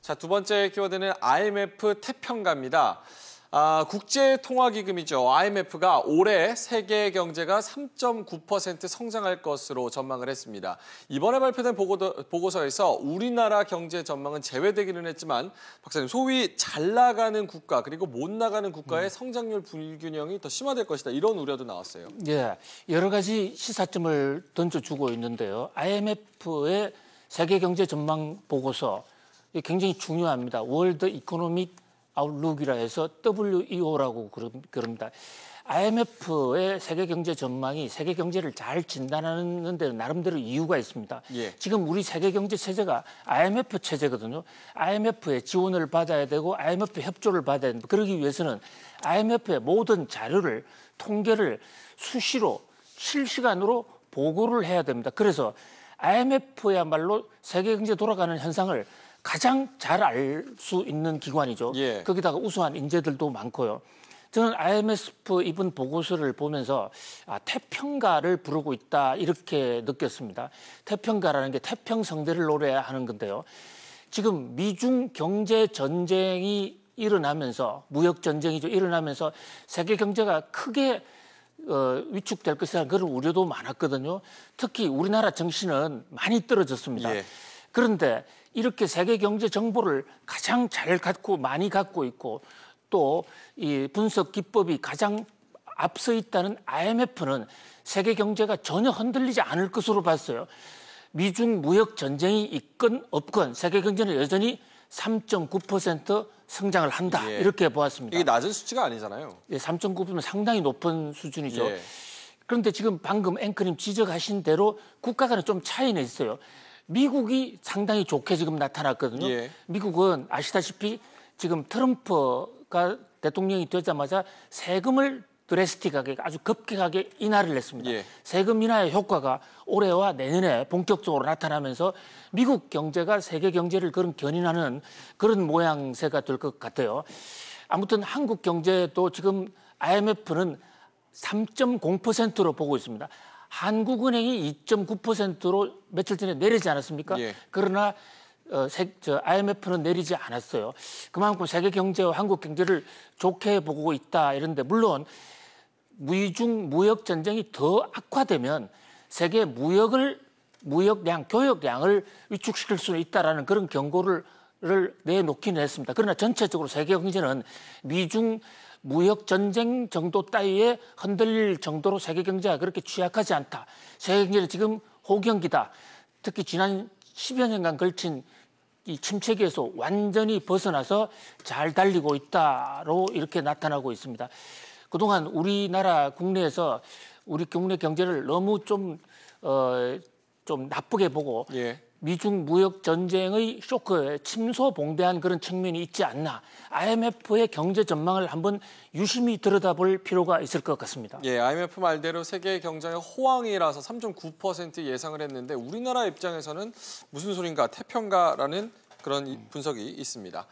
자, 두 번째 키워드는 IMF 태평가입니다. 국제통화기금이죠. IMF가 올해 세계 경제가 3.9% 성장할 것으로 전망을 했습니다. 이번에 발표된 보고서에서 우리나라 경제 전망은 제외되기는 했지만 박사님, 소위 잘 나가는 국가 그리고 못 나가는 국가의 성장률 불균형이 더 심화될 것이다. 이런 우려도 나왔어요. 예, 여러 가지 시사점을 던져주고 있는데요. IMF의 세계 경제 전망 보고서 굉장히 중요합니다. 월드 이코노믹 아웃룩이라 해서 WEO라고 그럽니다. IMF의 세계 경제 전망이 세계 경제를 잘 진단하는 데 나름대로 이유가 있습니다. 예. 지금 우리 세계 경제 체제가 IMF 체제거든요. IMF의 지원을 받아야 되고 IMF 협조를 받아야 됩니다. 그러기 위해서는 IMF의 모든 자료를 통계를 수시로 실시간으로 보고를 해야 됩니다. 그래서 IMF야말로 세계 경제 돌아가는 현상을 가장 잘 알 수 있는 기관이죠. 예. 거기다가 우수한 인재들도 많고요. 저는 IMF 이번 보고서를 보면서 태평가를 부르고 있다 이렇게 느꼈습니다. 태평가라는 게 태평성대를 노래하는 건데요. 지금 미중 경제 전쟁이 일어나면서 무역 전쟁이죠. 일어나면서 세계 경제가 크게 위축될 것이라는 그런 우려도 많았거든요. 특히 우리나라 정신은 많이 떨어졌습니다. 예. 그런데 이렇게 세계 경제 정보를 가장 잘 갖고 많이 갖고 있고 또 이 분석 기법이 가장 앞서 있다는 IMF는 세계 경제가 전혀 흔들리지 않을 것으로 봤어요. 미중 무역 전쟁이 있건 없건 세계 경제는 여전히 3.9% 성장을 한다. 예. 이렇게 보았습니다. 이게 낮은 수치가 아니잖아요. 예, 3.9%면 상당히 높은 수준이죠. 예. 그런데 지금 방금 앵커님 지적하신 대로 국가 간에 좀 차이는 있어요. 미국이 상당히 좋게 지금 나타났거든요. 예. 미국은 아시다시피 지금 트럼프가 대통령이 되자마자 세금을 드레스틱하게 아주 급격하게 인하를 했습니다. 예. 세금 인하의 효과가 올해와 내년에 본격적으로 나타나면서 미국 경제가 세계 경제를 그런 견인하는 그런 모양새가 될 것 같아요. 아무튼 한국 경제도 지금 IMF는 3.0%로 보고 있습니다. 한국은행이 2.9%로 며칠 전에 내리지 않았습니까? 예. 그러나 IMF는 내리지 않았어요. 그만큼 세계 경제와 한국 경제를 좋게 보고 있다 이런데 물론 미중 무역 전쟁이 더 악화되면 세계 무역량, 교역량을 위축시킬 수는 있다라는 그런 경고를 내놓기는 했습니다. 그러나 전체적으로 세계 경제는 미중 무역 전쟁 정도 따위에 흔들릴 정도로 세계 경제가 그렇게 취약하지 않다. 세계 경제는 지금 호경기다. 특히 지난 10여 년간 걸친 이 침체기에서 완전히 벗어나서 잘 달리고 있다로 이렇게 나타나고 있습니다. 그동안 우리나라 국내에서 우리 국내 경제를 너무 좀 나쁘게 보고 예. 미중 무역 전쟁의 쇼크에 침소봉대한 그런 측면이 있지 않나. IMF의 경제 전망을 한번 유심히 들여다볼 필요가 있을 것 같습니다. 예, IMF 말대로 세계 경제의 호황이라서 3.9% 예상을 했는데 우리나라 입장에서는 무슨 소린가 태평가라는 그런 분석이 있습니다.